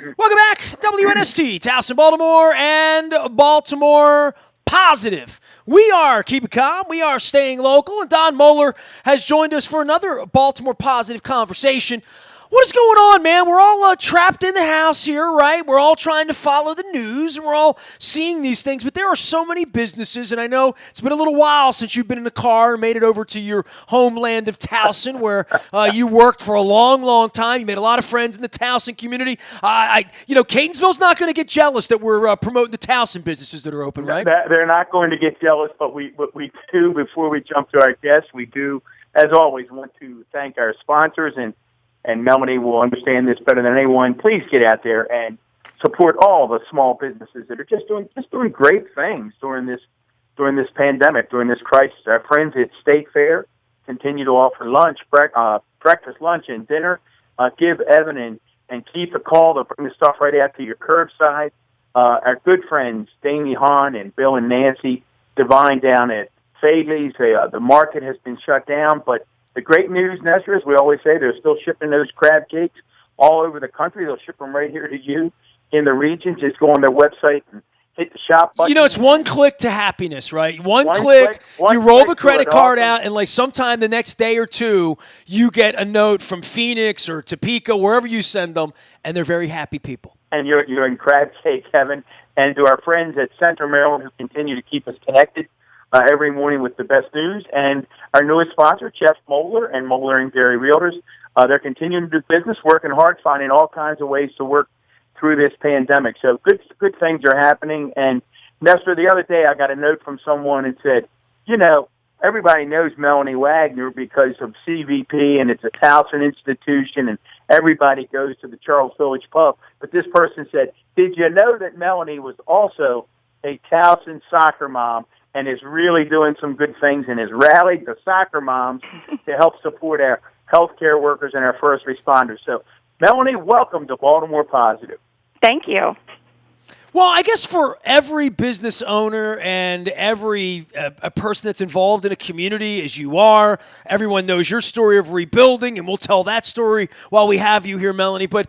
Welcome back, WNST, Towson, Baltimore, and Baltimore Positive. We are keeping calm. We are staying local, and Don Moeller has joined us for another Baltimore Positive conversation. What is going on, man? We're all trapped in the house here, right? We're all trying to follow the news, and we're all seeing these things, but there are so many businesses, and I know it's been a little while since you've been in the car and made it over to your homeland of Towson, where you worked for a long, long time. You made a lot of friends in the Towson community. Catonsville's not going to get jealous that we're promoting the Towson businesses that are open, right? They're not going to get jealous, but we do, before we jump to our guests, we do, as always, want to thank our sponsors, and Melony will understand this better than anyone. Please get out there and support all the small businesses that are just doing great things during this pandemic, during this crisis. Our friends at State Fair continue to offer breakfast, lunch, and dinner. Give Evan and Keith a call to bring the stuff right out to your curbside. Our good friends, Damie Hahn and Bill and Nancy Devine down at Fadley's. The market has been shut down, but the great news, Nestor, as we always say, they're still shipping those crab cakes all over the country. They'll ship them right here to you in the region. Just go on their website and hit the shop button. You know, it's one click to happiness, right? One click, you roll the credit card out, and like sometime the next day or two, you get a note from Phoenix or Topeka, wherever you send them, and they're very happy people. And you're in crab cake heaven. And to our friends at Central Maryland who continue to keep us connected every morning with the best news, and our newest sponsor, Jeff Moeller and Moeller and Gary Realtors. They're continuing to do business, working hard, finding all kinds of ways to work through this pandemic. So good things are happening. And Nestor, the other day I got a note from someone and said, everybody knows Melony Wagner because of CVP, and it's a Towson institution, and everybody goes to the Charles Village Pub. But this person said, did you know that Melony was also a Towson soccer mom and is really doing some good things and has rallied the soccer moms to help support our healthcare workers and our first responders. So, Melony, welcome to Baltimore Positive. Thank you. Well, I guess for every business owner and every a person that's involved in a community, as you are, everyone knows your story of rebuilding, and we'll tell that story while we have you here, Melony. But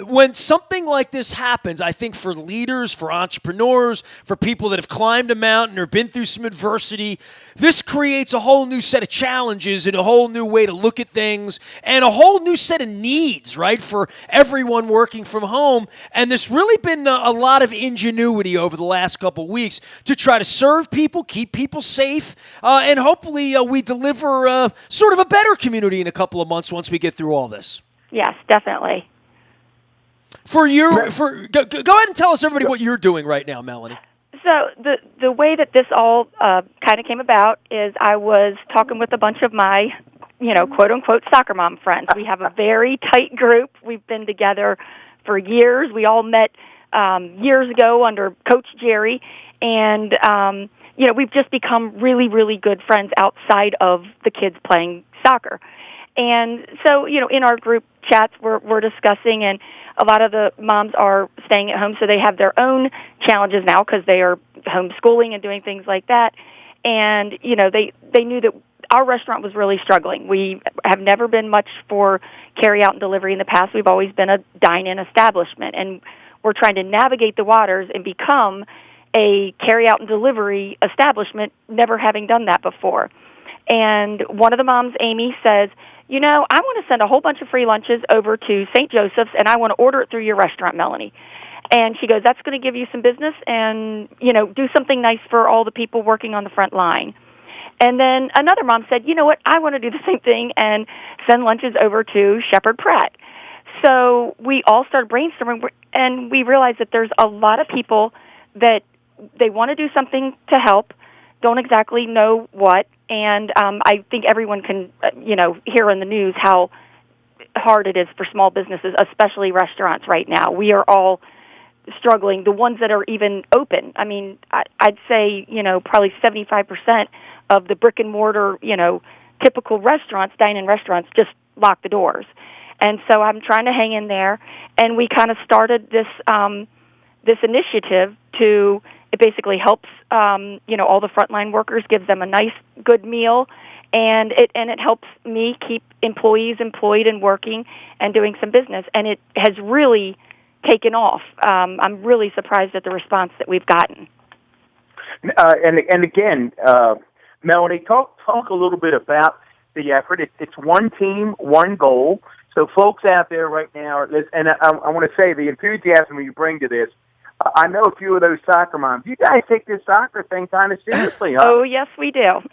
when something like this happens, I think for leaders, for entrepreneurs, for people that have climbed a mountain or been through some adversity, this creates a whole new set of challenges and a whole new way to look at things and a whole new set of needs, right, for everyone working from home. And there's really been a lot of ingenuity over the last couple of weeks to try to serve people, keep people safe, and hopefully we deliver sort of a better community in a couple of months once we get through all this. Yes, definitely. Go ahead and tell us, everybody, what you're doing right now, Melony. So the way that this all kind of came about is I was talking with a bunch of my, quote-unquote soccer mom friends. We have a very tight group. We've been together for years. We all met years ago under Coach Jerry, and we've just become really, really good friends outside of the kids playing soccer. And so, in our group chats, we're discussing, and a lot of the moms are staying at home, so they have their own challenges now because they are homeschooling and doing things like that. And, they knew that our restaurant was really struggling. We have never been much for carry-out and delivery in the past. We've always been a dine-in establishment, and we're trying to navigate the waters and become a carry-out and delivery establishment, never having done that before. And one of the moms, Amy, says, I want to send a whole bunch of free lunches over to St. Joseph's, and I want to order it through your restaurant, Melony. And she goes, that's going to give you some business and, do something nice for all the people working on the front line. And then another mom said, you know what, I want to do the same thing and send lunches over to Shepherd Pratt. So we all started brainstorming, and we realized that there's a lot of people that they want to do something to help, don't exactly know what, and I think everyone can, hear in the news how hard it is for small businesses, especially restaurants right now. We are all struggling, the ones that are even open. I mean, I'd say, probably 75% of the brick and mortar, typical restaurants, dine-in restaurants, just lock the doors. And so I'm trying to hang in there, and we kind of started this this initiative to, it basically helps all the frontline workers, gives them a nice, good meal, and it helps me keep employees employed and working and doing some business. And it has really taken off. I'm really surprised at the response that we've gotten. And again, Melody, talk a little bit about the effort. It's one team, one goal. So folks out there right now, and I want to say the enthusiasm you bring to this, I know a few of those soccer moms. You guys take this soccer thing kind of seriously, huh? Oh, yes, we do. Well,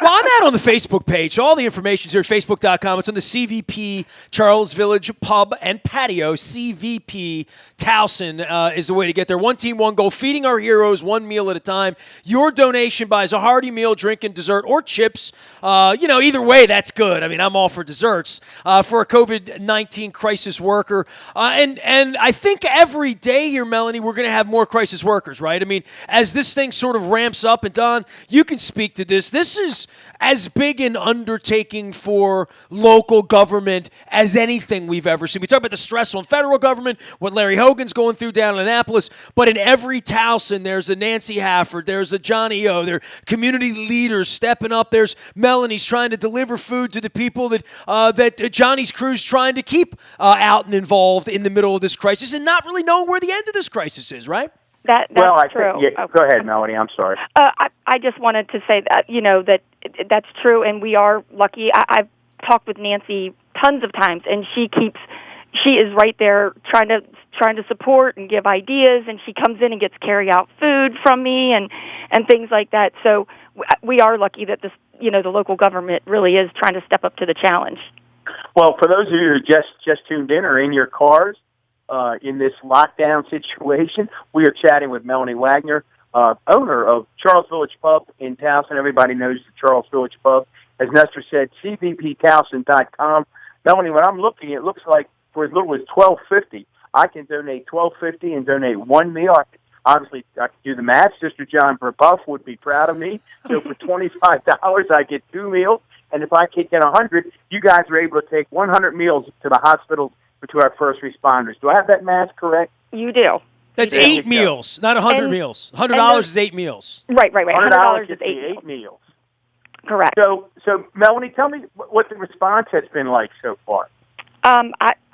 I'm out on the Facebook page. All the information's here at Facebook.com. It's on the CVP Charles Village Pub and Patio. CVP Towson is the way to get there. One team, one goal, feeding our heroes one meal at a time. Your donation buys a hearty meal, drink, and dessert, or chips. Either way, that's good. I mean, I'm all for desserts for a COVID-19 crisis worker. And I think every day here, Melony, we're going to have more crisis workers, right? I mean, as this thing sort of ramps up, and Don, you can speak to this. This is as big an undertaking for local government as anything we've ever seen. We talk about the stress on federal government, what Larry Hogan's going through down in Annapolis, but in every Towson, there's a Nancy Hafford, there's a Johnny O, there are community leaders stepping up. There's Melony's trying to deliver food to the people that Johnny's crew's trying to keep out and involved in the middle of this crisis and not really knowing where the end of this crisis is, right? That's true. Go ahead, Melody. I'm sorry. I just wanted to say that, that's true, and we are lucky. I've talked with Nancy tons of times, and she is right there trying to support and give ideas, and she comes in and gets carry-out food from me and things like that. So we are lucky that the local government really is trying to step up to the challenge. Well, for those of you who just tuned in or in your cars, in this lockdown situation, we are chatting with Melony Wagner, owner of Charles Village Pub in Towson. Everybody knows the Charles Village Pub. As Nestor said, cvptowson.com. Melony, when I'm looking, it looks like for as little as $12.50, I can donate $12.50 and donate one meal. Obviously, I can do the math. Sister John Verbuff would be proud of me. So for $25, I get two meals. And if I kick in 100, you guys are able to take 100 meals to the hospitals or to our first responders. Do I have that math correct? You do. That's 8 meals, not 100 meals. $100 is 8 meals. Right. $100 is eight meals. Correct. So Melony, tell me what the response has been like so far.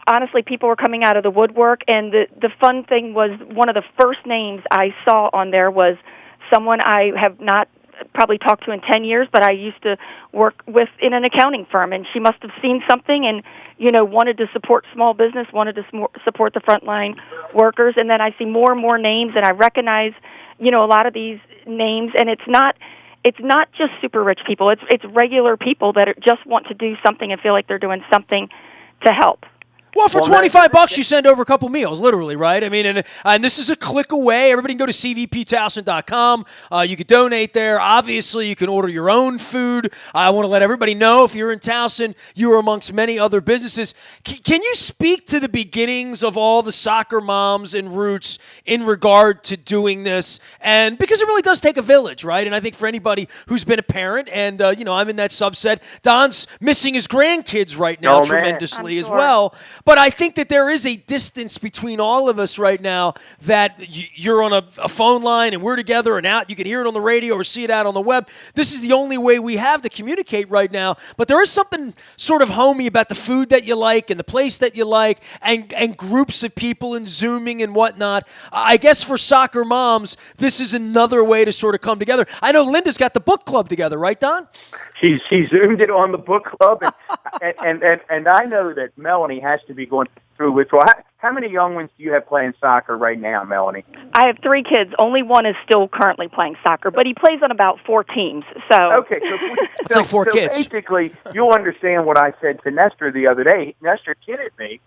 Honestly, people were coming out of the woodwork, and the fun thing was one of the first names I saw on there was someone I have not probably talked to in 10 years, but I used to work with in an accounting firm, and she must have seen something and, wanted to support small business, wanted to support the frontline workers, and then I see more and more names, and I recognize, a lot of these names, and it's not just super rich people, it's regular people that just want to do something and feel like they're doing something to help. Well, for $25, you send over a couple meals, literally, right? I mean, and this is a click away. Everybody can go to cvptowson.com. You can donate there. Obviously, you can order your own food. I want to let everybody know if you're in Towson, you are amongst many other businesses. Can you speak to the beginnings of all the soccer moms and roots in regard to doing this? And because it really does take a village, right? And I think for anybody who's been a parent, and, I'm in that subset, Don's missing his grandkids right now tremendously as well. But I think that there is a distance between all of us right now that you're on a phone line and we're together and out. You can hear it on the radio or see it out on the web. This is the only way we have to communicate right now. But there is something sort of homey about the food that you like and the place that you like and groups of people and Zooming and whatnot. I guess for soccer moms, this is another way to sort of come together. I know Linda's got the book club together, right, Don? She Zoomed it on the book club, and I know that Melony has to be going through withdrawal. How many young ones do you have playing soccer right now, Melony? I have 3 kids. Only one is still currently playing soccer, but he plays on about 4 teams. So okay, it's like 4 kids. Basically, you'll understand what I said to Nestor the other day. Nestor kidded me,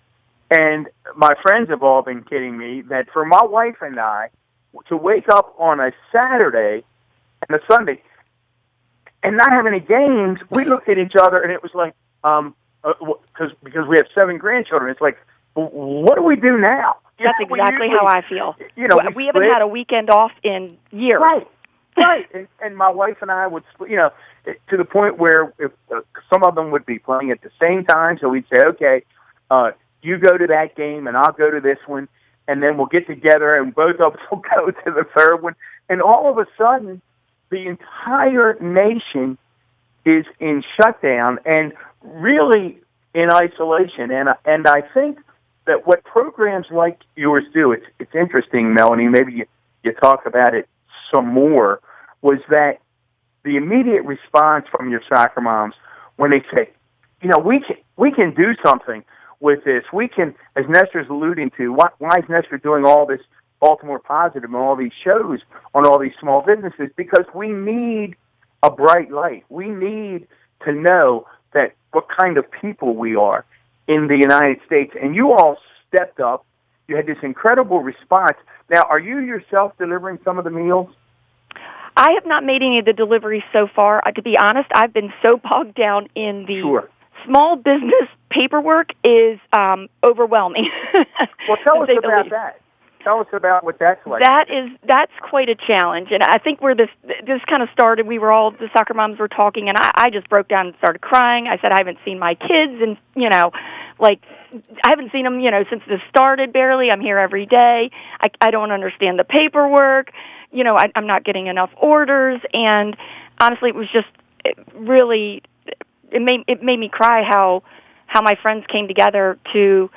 and my friends have all been kidding me that for my wife and I to wake up on a Saturday and a Sunday and not have any games, we looked at each other and it was like, because we have 7 grandchildren, it's like, what do we do now? That's exactly how I feel. We haven't had a weekend off in years. Right. And my wife and I would, to the point where if some of them would be playing at the same time, so we'd say, okay, you go to that game and I'll go to this one, and then we'll get together and both of us will go to the third one. And all of a sudden, the entire nation is in shutdown and really in isolation. And I think that what programs like yours do, it's interesting, Melanie, maybe you talk about it some more, was that the immediate response from your soccer moms when they say, we can do something with this. We can, as Nestor's alluding to, why is Nestor doing all this Baltimore Positive and all these shows on all these small businesses? Because we need a bright light. We need to know that what kind of people we are in the United States. And you all stepped up. You had this incredible response. Now, are you yourself delivering some of the meals? I have not made any of the deliveries so far. To be honest, I've been so bogged down in the small business paperwork is overwhelming. Well, tell us about that. Tell us about what that's like. That's quite a challenge, and I think where this kind of started, the soccer moms were talking, and I just broke down and started crying. I said, I haven't seen my kids, and I haven't seen them, since this started barely. I'm here every day. I don't understand the paperwork. I'm not getting enough orders, and honestly, it was just really it made me cry how my friends came together to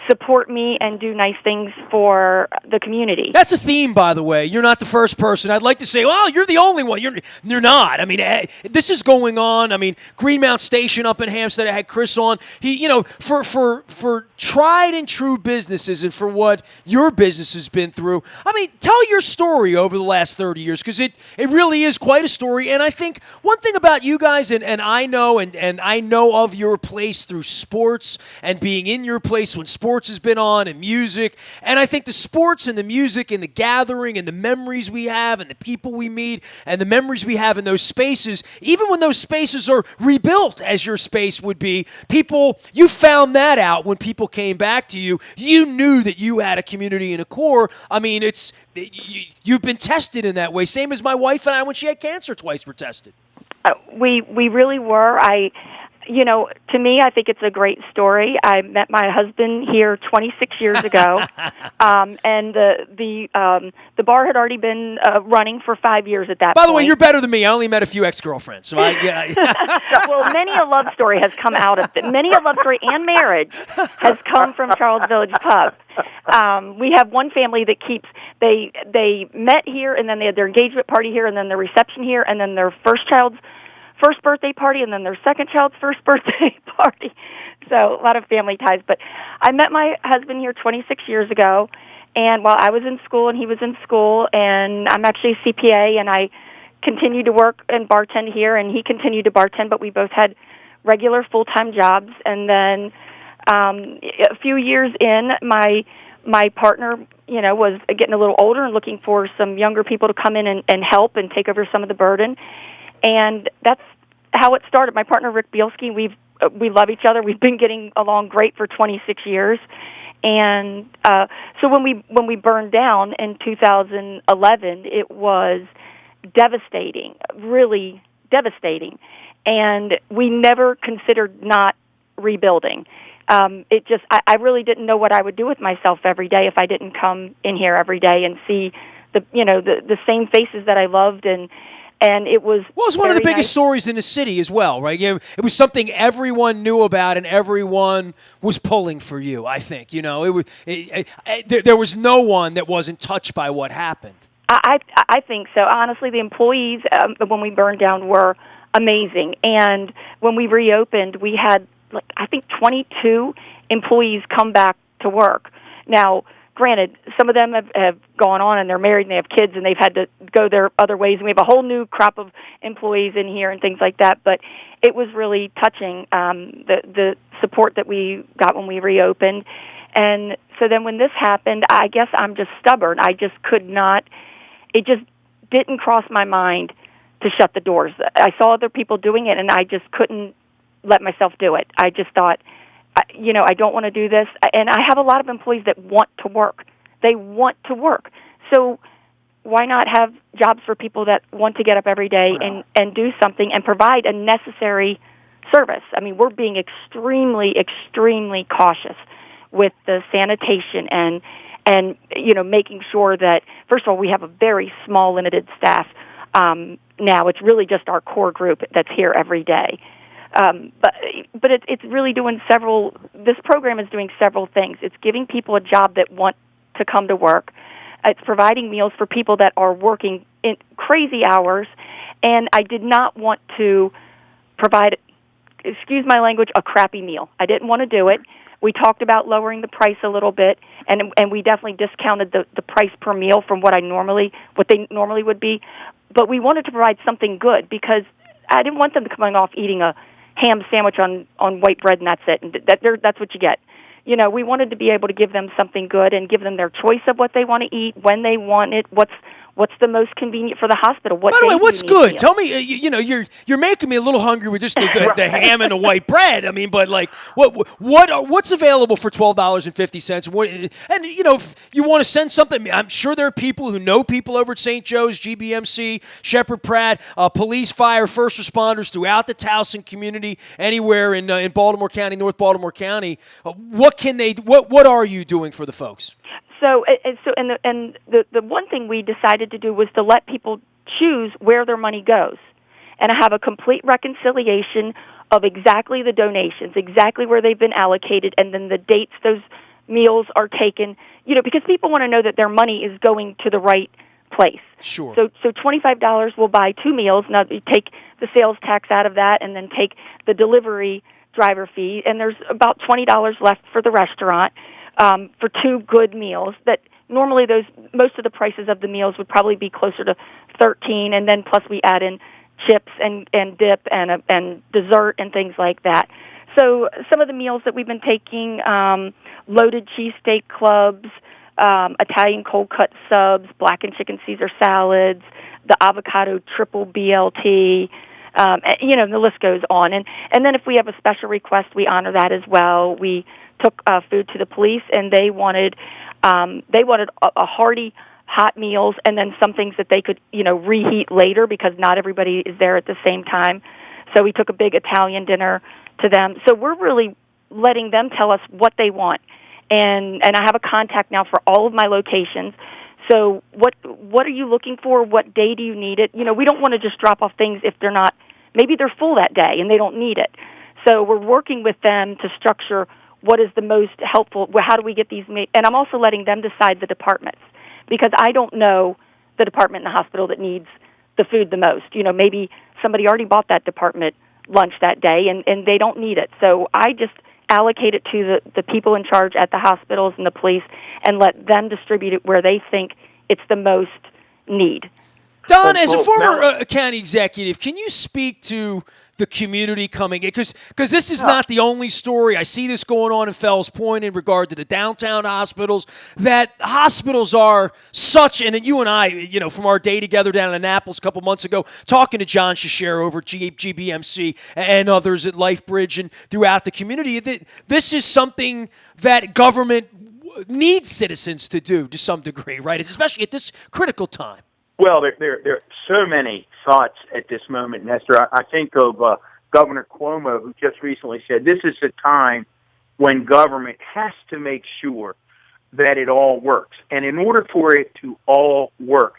support me and do nice things for the community. That's a theme, by the way. You're not the first person. I'd like to say, well, you're the only one. You're not. I mean, this is going on. I mean, Greenmount Station up in Hampstead, I had Chris on. He, for tried and true businesses and for what your business has been through, I mean, tell your story over the last 30 years because it really is quite a story. And I think one thing about you guys, and I know, and I know of your place through sports and being in your place when sports has been on and music, and I think the sports and the music and the gathering and the memories we have and the people we meet and the memories we have in those spaces, even when those spaces are rebuilt as your space would be, you found that out when people came back to you. You knew that you had a community and a core. I mean, you've been tested in that way, same as my wife and I when she had cancer twice were tested. We really were. To me, I think it's a great story. I met my husband here 26 years ago, and the bar had already been running for 5 years at that point. By the way, you're better than me. I only met a few ex-girlfriends. So Well, many a love story has come out of it. Many a love story and marriage has come from Charles Village Pub. We have one family that they met here, and then they had their engagement party here, and then their reception here, and then their first child's first birthday party, and then their second child's first birthday party. So a lot of family ties. But I met my husband here 26 years ago, and while I was in school and he was in school, and I'm actually a CPA, and I continued to work and bartend here, and he continued to bartend, but we both had regular full-time jobs. And then a few years in, my partner, was getting a little older and looking for some younger people to come in and help and take over some of the burden. And that's how it started. My partner, Rick Bielski, we love each other. We've been getting along great for 26 years. And so when we burned down in 2011, it was devastating, really devastating. And we never considered not rebuilding. I really didn't know what I would do with myself every day if I didn't come in here every day and see the same faces that I loved. And it was one of the biggest stories in the city as well, right? It was something everyone knew about and everyone was pulling for you. I think there was no one that wasn't touched by what happened. I think so. Honestly, the employees when we burned down were amazing, and when we reopened, we had I think 22 employees come back to work. Now, granted, some of them have gone on and they're married and they have kids and they've had to go their other ways. And we have a whole new crop of employees in here and things like that. But it was really touching, the support that we got when we reopened. And so then when this happened, I guess I'm just stubborn. I just could not, it just didn't cross my mind to shut the doors. I saw other people doing it and I just couldn't let myself do it. I just thought, I don't want to do this. And I have a lot of employees that want to work. They want to work. So why not have jobs for people that want to get up every day and do something and provide a necessary service? I mean, we're being extremely, extremely cautious with the sanitation and making sure that, first of all, we have a very small, limited staff now. It's really just our core group that's here every day. But it's really doing several. This program is doing several things. It's giving people a job that want to come to work. It's providing meals for people that are working in crazy hours, and I did not want to provide, excuse my language, a crappy meal. I didn't want to do it. We talked about lowering the price a little bit, and we definitely discounted the price per meal from what they normally would be. But we wanted to provide something good because I didn't want them to coming off eating a ham sandwich on white bread and that's it. And that's what you get. You know, we wanted to be able to give them something good and give them their choice of what they want to eat, when they want it, what's the most convenient for the hospital. By the way, what's good? Tell me, you're making me a little hungry with just the ham and the white bread. I mean, but like, what's available for $12.50? And if you want to send something, I'm sure there are people who know people over at St. Joe's, GBMC, Shepherd Pratt, police, fire, first responders throughout the Towson community, anywhere in Baltimore County, North Baltimore County. What are you doing for the folks? So the one thing we decided to do was to let people choose where their money goes, and I have a complete reconciliation of exactly the donations, exactly where they've been allocated, and then the dates those meals are taken. Because people want to know that their money is going to the right place. Sure. So $25 will buy 2 meals. Now you take the sales tax out of that, and then take the delivery driver fee, and there's about $20 left for the restaurant. For 2 good meals that normally most of the prices of the meals would probably be closer to $13, and then plus we add in chips and dip and dessert and things like that. So some of the meals that we've been taking, loaded cheesesteak clubs, Italian cold cut subs, blackened chicken Caesar salads, the avocado triple BLT, the list goes on. And then if we have a special request, we honor that as well. We took food to the police, and they wanted a hearty hot meals, and then some things that they could reheat later because not everybody is there at the same time. So we took a big Italian dinner to them. So we're really letting them tell us what they want, and I have a contact now for all of my locations. So what are you looking for? What day do you need it? We don't want to just drop off things if they're not. Maybe they're full that day and they don't need it. So we're working with them to structure what is the most helpful, how do we get these made? And I'm also letting them decide the departments, because I don't know the department in the hospital that needs the food the most. Maybe somebody already bought that department lunch that day and they don't need it. So I just allocate it to the people in charge at the hospitals and the police and let them distribute it where they think it's the most need. Don, as a former county executive, can you speak to the community coming in? Because this is not the only story. I see this going on in Fells Point in regard to the downtown hospitals, that hospitals are such, and you and I, from our day together down in Annapolis a couple months ago, talking to John Shashare over at GBMC and others at LifeBridge and throughout the community, that this is something that government needs citizens to do to some degree, right? Especially at this critical time. Well, there are so many thoughts at this moment, Nestor. I think of Governor Cuomo, who just recently said this is a time when government has to make sure that it all works. And in order for it to all work,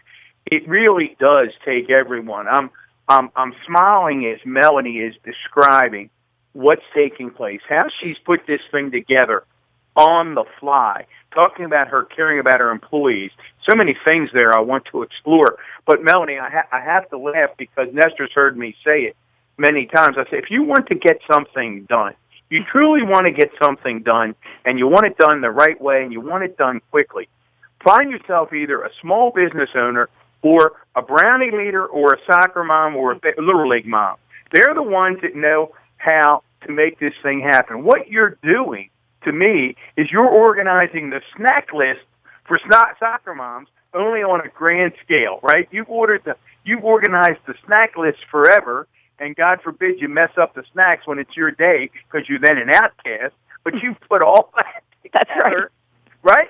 it really does take everyone. I'm smiling as Melony is describing what's taking place, how she's put this thing together on the fly, talking about her caring about her employees. So many things there I want to explore. But Melony, I have to laugh because Nestor's heard me say it many times. I say, if you want to get something done, you truly want to get something done, and you want it done the right way, and you want it done quickly, find yourself either a small business owner or a Brownie leader or a soccer mom or a Little League mom. They're the ones that know how to make this thing happen. What you're doing, to me, is you're organizing the snack list for soccer moms only on a grand scale, right? You've organized the snack list forever, and God forbid you mess up the snacks when it's your day because you're then an outcast, but you put all that together. That's right. Right?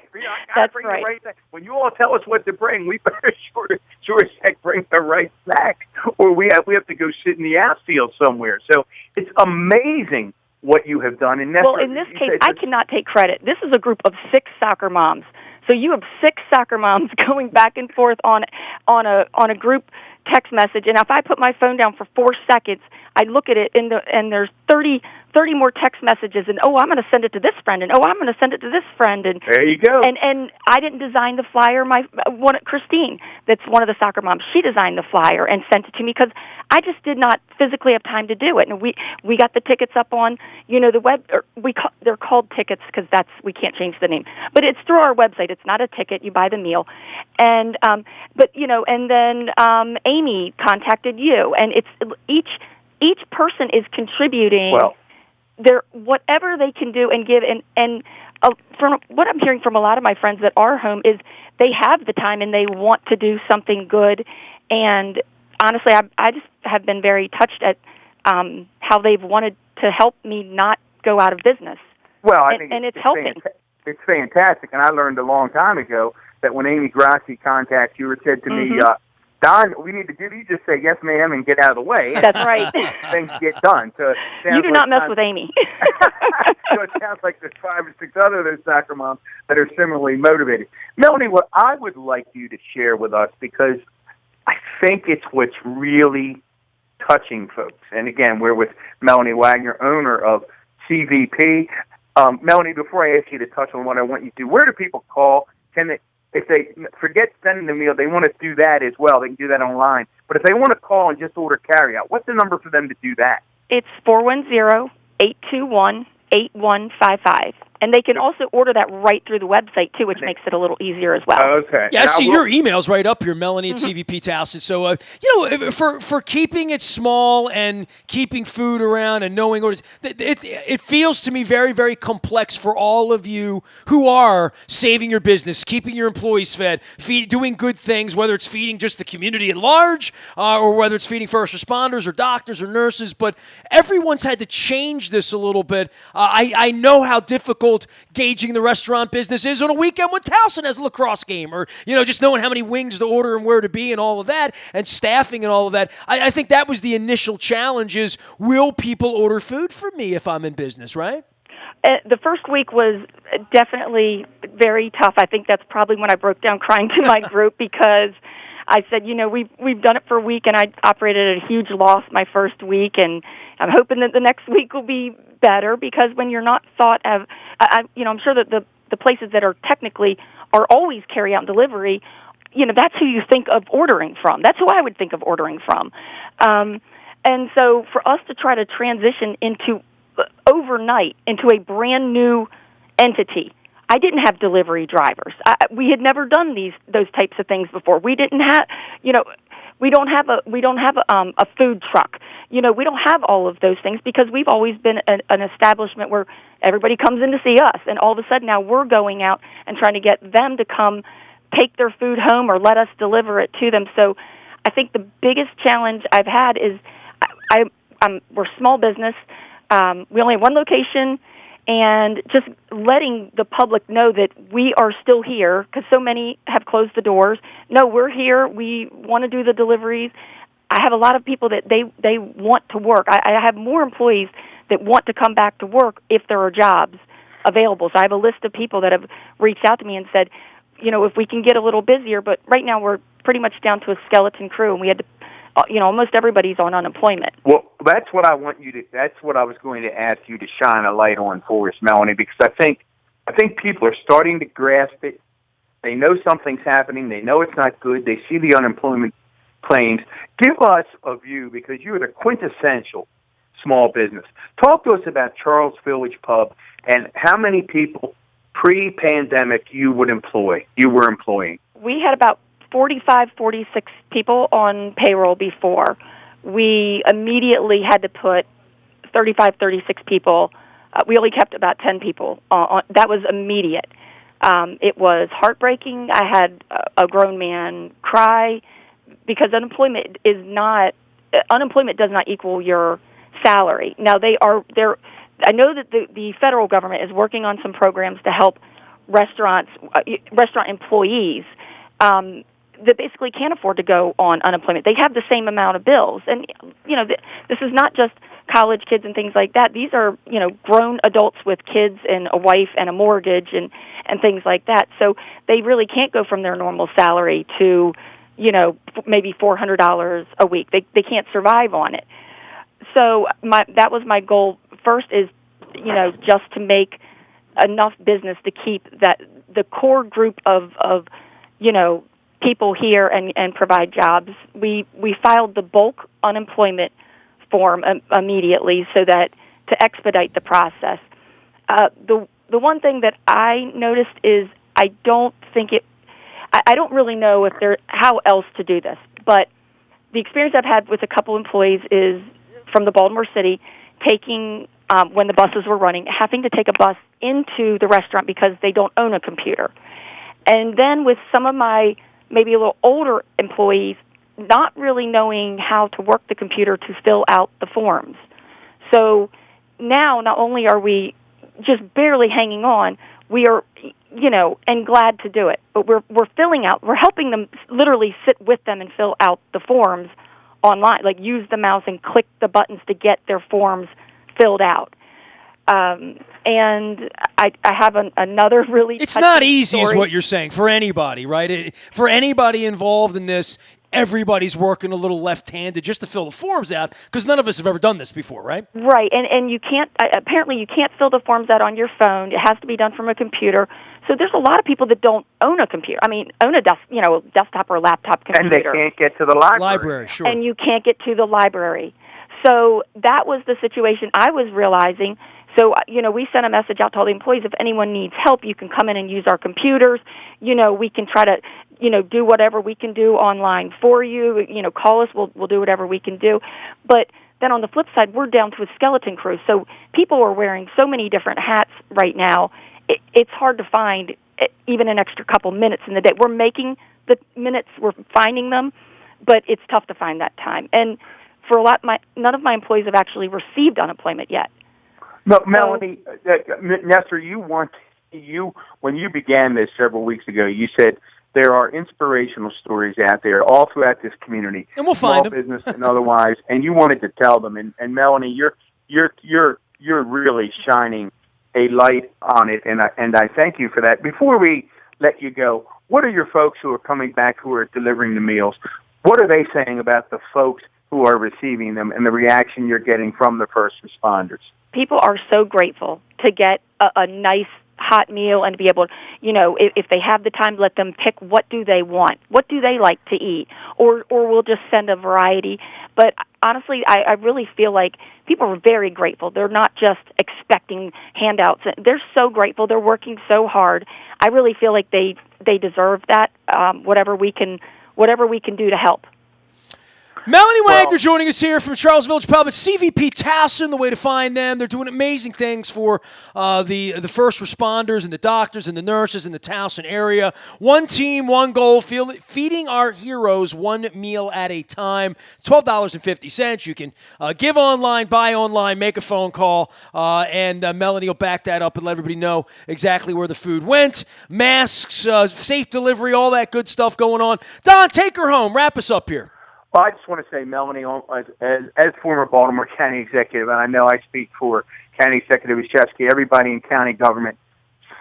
That's right. The right thing. When you all tell us what to bring, we better sure as heck bring the right snack, or we have to go sit in the outfield somewhere. So it's amazing what you have done. And well, in this case, I cannot take credit. This is a group of 6 soccer moms. So you have 6 soccer moms going back and forth on a group text message, and if I put my phone down for 4 seconds, I look at it, and there's 30 more text messages, and I'm going to send it to this friend, and I'm going to send it to this friend, and there you go. And I didn't design the flyer. Christine, that's one of the soccer moms, she designed the flyer and sent it to me because I just did not physically have time to do it. And we got the tickets up on the web. They're called tickets because we can't change the name, but it's through our website. It's not a ticket. You buy the meal, and and then Amy contacted you, and it's each person is contributing. Well, whatever they can do and give, and from what I'm hearing from a lot of my friends that are home is they have the time and they want to do something good. And honestly, I just have been very touched at how they've wanted to help me not go out of business. Well, I think it's helping. It's fantastic, and I learned a long time ago that when Amy Grassi contacts you or said to me, Don, we need to do, you just say yes, ma'am, and get out of the way. That's right. Things get done. So you do not mess with Amy. So it sounds like there's 5 or 6 other of those soccer moms that are similarly motivated. Melanie, what I would like you to share with us, because I think it's what's really touching folks. And again, we're with Melony Wagner, owner of CVP. Melanie, before I ask you to touch on what I want you to do, where do people call? If they forget sending the meal, they want to do that as well. They can do that online. But if they want to call and just order carryout, what's the number for them to do that? It's 410-821-8155. And they can also order that right through the website, too, which makes it a little easier as well. Okay. Yeah, I see your email's right up here, Melony at CVP Towson. So, for keeping it small and keeping food around and knowing orders, it feels to me very, very complex for all of you who are saving your business, keeping your employees fed, doing good things, whether it's feeding just the community at large or whether it's feeding first responders or doctors or nurses. But everyone's had to change this a little bit. I know how difficult gauging the restaurant business is on a weekend when Towson has a lacrosse game, or just knowing how many wings to order and where to be and all of that, and staffing and all of that. I think that was the initial challenge: is will people order food from me if I'm in business, right? The first week was definitely very tough. I think that's probably when I broke down crying to my group because I said, we've done it for a week, and I operated at a huge loss my first week, and I'm hoping that the next week will be better because when you're not thought of, I'm sure that the places that are technically are always carry out and delivery, that's who you think of ordering from. That's who I would think of ordering from. And so for us to try to transition overnight into a brand new entity, I didn't have delivery drivers. We had never done those types of things before. We didn't have, we don't have a food truck. We don't have all of those things because we've always been an establishment where everybody comes in to see us, and all of a sudden now we're going out and trying to get them to come take their food home or let us deliver it to them. So I think the biggest challenge I've had is we're a small business. We only have one location. And just letting the public know that we are still here, because so many have closed the doors. No, we're here. We want to do the deliveries. I have a lot of people that they want to work. I have more employees that want to come back to work if there are jobs available. So I have a list of people that have reached out to me and said, if we can get a little busier, but right now we're pretty much down to a skeleton crew, and we had to almost everybody's on unemployment. Well, that's what I was going to ask you to shine a light on for us, Melanie, because I think people are starting to grasp it. They know something's happening. They know it's not good. They see the unemployment claims. Give us a view, because you are the quintessential small business. Talk to us about Charles Village Pub and how many people pre-pandemic you were employing. We had about 45, 46 people on payroll before. We immediately had to put 35, 36 people. We only kept about 10 people on. That was immediate. It was heartbreaking. I had a grown man cry because unemployment does not equal your salary. Now I know that the federal government is working on some programs to help restaurant employees that basically can't afford to go on unemployment. They have the same amount of bills. And, this is not just college kids and things like that. These are, grown adults with kids and a wife and a mortgage and things like that. So they really can't go from their normal salary to maybe $400 a week. They can't survive on it. So that was my goal. First is, just to make enough business to keep the core group of people here and provide jobs. We filed the bulk unemployment form immediately so that to expedite the process. The one thing that I noticed is I don't really know how else to do this, but the experience I've had with a couple employees is from the Baltimore City taking, when the buses were running, having to take a bus into the restaurant because they don't own a computer. And then with some of my maybe a little older employees not really knowing how to work the computer to fill out the forms. So now not only are we just barely hanging on, we are, and glad to do it, but we're helping them literally sit with them and fill out the forms online, like use the mouse and click the buttons to get their forms filled out. And I have another really It's not easy story. Is what you're saying, for anybody, right? For anybody involved in this, everybody's working a little left-handed just to fill the forms out because none of us have ever done this before, right? Right, and you can't, apparently you can't fill the forms out on your phone. It has to be done from a computer. So there's a lot of people that don't own a computer. own a desktop or a laptop computer. And they can't get to the library. Sure. And you can't get to the library. So that was the situation I was realizing. So, we sent a message out to all the employees, if anyone needs help, you can come in and use our computers. We can try to, do whatever we can do online for you. Call us, we'll do whatever we can do. But then on the flip side, we're down to a skeleton crew. So people are wearing so many different hats right now, it's hard to find even an extra couple minutes in the day. We're making the minutes, we're finding them, but it's tough to find that time. And for none of my employees have actually received unemployment yet. No, Melony, Nestor, when you began this several weeks ago, you said there are inspirational stories out there all throughout this community, and we'll find them, business and otherwise, and you wanted to tell them. And Melony, you're really shining a light on it, and I thank you for that. Before we let you go, what are your folks who are coming back who are delivering the meals? What are they saying about the folks who are receiving them and the reaction you're getting from the first responders? People are so grateful to get a nice hot meal and to be able to, if they have the time, let them pick what do they want, what do they like to eat, or we'll just send a variety. But honestly, I really feel like people are very grateful. They're not just expecting handouts. They're so grateful. They're working so hard. I really feel like they deserve that, whatever we can do to help. Melony Wagner joining us here from Charles Village Pub at CVP Towson. The way to find them, they're doing amazing things for the first responders and the doctors and the nurses in the Towson area. One team, one goal, feeding our heroes one meal at a time. $12.50. You can give online, buy online, make a phone call, and Melony will back that up and let everybody know exactly where the food went. Masks, safe delivery, all that good stuff going on. Don, take her home. Wrap us up here. Well, I just want to say, Melony, as former Baltimore County executive, and I know I speak for County Executive Wyszewski, everybody in county government,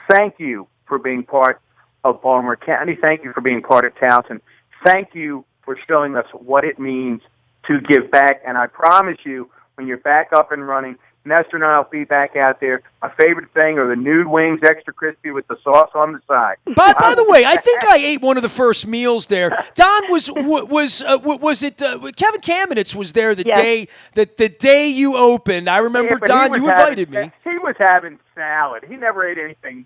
thank you for being part of Baltimore County. Thank you for being part of Towson. Thank you for showing us what it means to give back. And I promise you, when you're back up and running, Nestor and I will be back out there. My favorite thing are the nude wings, extra crispy with the sauce on the side. By the way, I think I ate one of the first meals there. Don was it Kevin Kamenetz was there the day you opened. I remember, Don, you invited me. He was having salad. He never ate anything.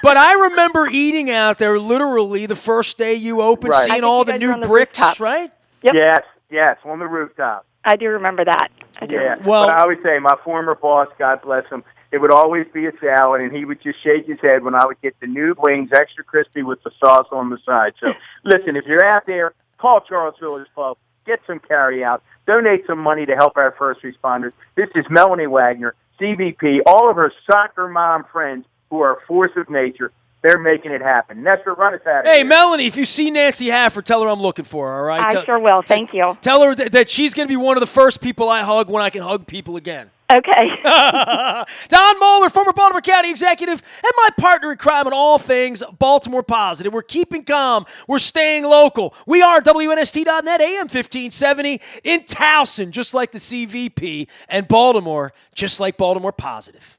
But I remember eating out there literally the first day you opened, seeing all the new bricks, rooftop. Right? Yep. Yes, on the rooftop. I do remember that. Well, but I always say, my former boss, God bless him, it would always be a salad, and he would just shake his head when I would get the nude wings, extra crispy with the sauce on the side. So, listen, if you're out there, call Charles Village Pub, get some carry-out, donate some money to help our first responders. This is Melony Wagner, CVP, all of her soccer mom friends who are a force of nature. They're making it happen. Nestor, run us out of Hey, here. Melony, if you see Nancy Haffer, tell her I'm looking for her, all right? I sure will. Thank you. Tell her that she's going to be one of the first people I hug when I can hug people again. Okay. Don Moeller, former Baltimore County executive, and my partner in crime on all things Baltimore positive. We're keeping calm. We're staying local. We are WNST.net, AM 1570 in Towson, just like the CVP, and Baltimore, just like Baltimore positive.